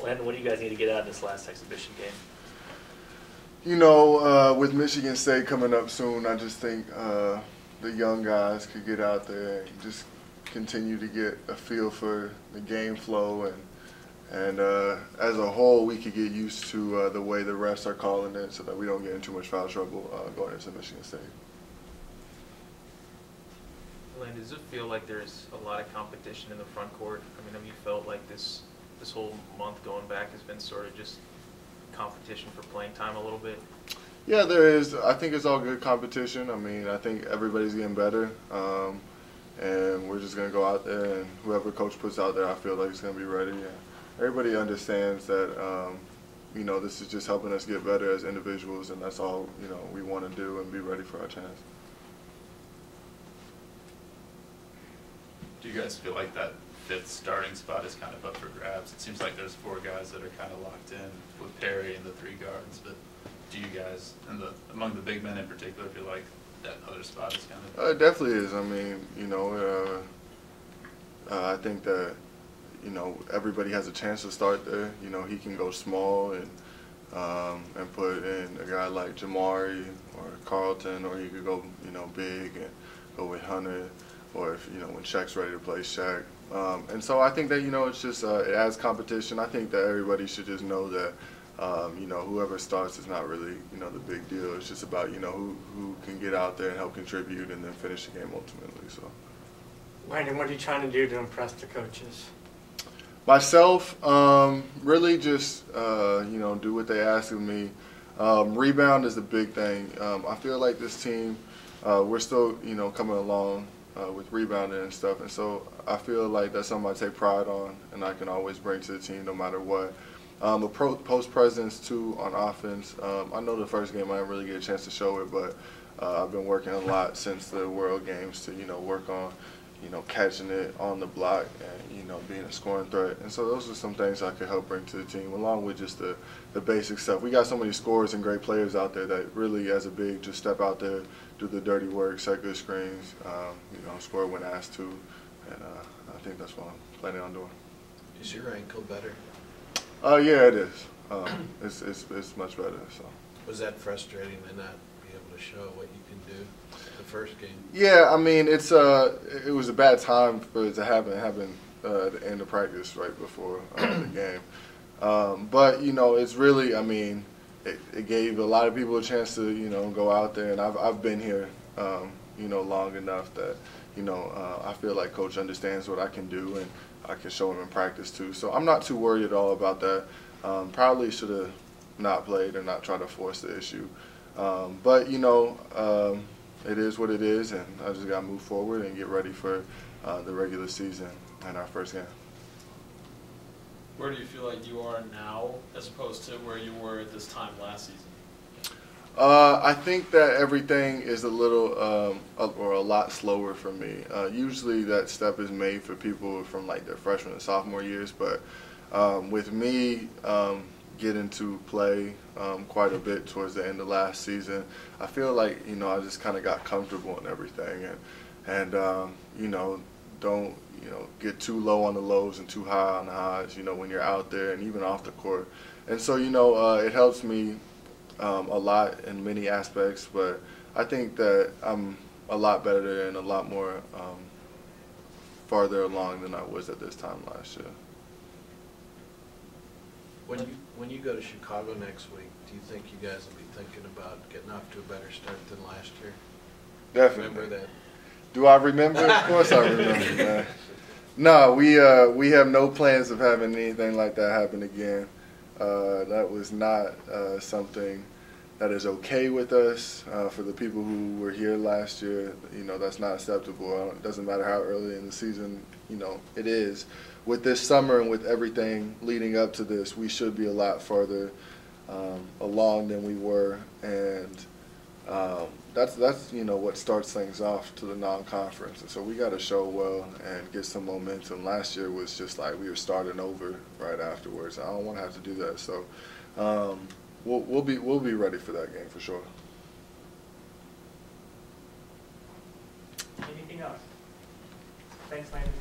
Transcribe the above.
Landen, what do you guys need to get out of this last exhibition game? You know, with Michigan State coming up soon, I just think the young guys could get out there and just continue to get a feel for the game flow, and as a whole, we could get used to the way the refs are calling it, so that we don't get in too much foul trouble going into Michigan State. Landen, does it feel like there's a lot of competition in the front court? I mean, have you felt like this whole month going back has been sort of just competition for playing time a little bit? Yeah, there is. I think it's all good competition. I mean, I think everybody's getting better, and we're just going to go out there, and whoever coach puts out there, I feel like is going to be ready. And everybody understands that, you know, this is just helping us get better as individuals, and that's all, you know, we want to do and be ready for our chance. Do you guys feel like that fifth starting spot is kind of up for grabs? It seems like there's 4 guys that are kind of locked in with Perry and the 3 guards, but do you guys, and among the big men in particular, feel like that other spot is kind of? It definitely is. I mean, you know, I think that, you know, everybody has a chance to start there. You know, he can go small and put in a guy like Jamari or Carlton, or he could go, you know, big and go with Hunter, or if, you know, when Shaq's ready to play Shaq. And so I think that, you know, it's just, it adds competition. I think that everybody should just know that, you know, whoever starts is not really, you know, the big deal. It's just about, you know, who can get out there and help contribute and then finish the game ultimately. So, Landen, what are you trying to do to impress the coaches? Myself, really just, you know, do what they ask of me. Rebound is the big thing. I feel like this team, we're still, you know, coming along with rebounding and stuff, and so I feel like that's something I take pride on and I can always bring to the team no matter what. A post presence too on offense. I know the first game I didn't really get a chance to show it, but I've been working a lot since the World Games to, you know, work on, you know, catching it on the block and, you know, being a scoring threat. And so those are some things I could help bring to the team, along with just the basic stuff. We got so many scorers and great players out there that really, as a big, just step out there, do the dirty work, set good screens, you know, score when asked to. And I think that's what I'm planning on doing. Is your ankle better? Yeah, it is. It's much better. So. Was that frustrating to not be able to show what you can do the first game? Yeah, I mean, it was a bad time for it to happen at the end of practice right before the game. But, you know, it's really, I mean, it gave a lot of people a chance to, you know, go out there. And I've been here, you know, long enough that, you know, I feel like Coach understands what I can do and I can show him in practice too. So I'm not too worried at all about that. Probably should have not played or not tried to force the issue. But, you know, it is what it is, and I just got to move forward and get ready for the regular season and our first game. Where do you feel like you are now as opposed to where you were at this time last season? I think that everything is a little or a lot slower for me. Usually that step is made for people from like their freshman and sophomore years, but with me getting to play quite a bit towards the end of last season, I feel like, you know, I just kind of got comfortable in everything, and you know, don't, you know, get too low on the lows and too high on the highs, you know, when you're out there and even off the court. And so, you know, it helps me a lot in many aspects, but I think that I'm a lot better and a lot more farther along than I was at this time last year. When you go to Chicago next week, do you think you guys will be thinking about getting off to a better start than last year? Definitely. Remember that? Do I remember? Of course I remember, man. No, we have no plans of having anything like that happen again. That was not something that is okay with us. For the people who were here last year, you know, that's not acceptable. It doesn't matter how early in the season, you know, it is. With this summer and with everything leading up to this, we should be a lot further along than we were, and that's you know, what starts things off to the non-conference. And so we got to show well and get some momentum. Last year was just like we were starting over right afterwards. I don't want to have to do that. So we'll be ready for that game for sure. Anything else? Thanks, Landen.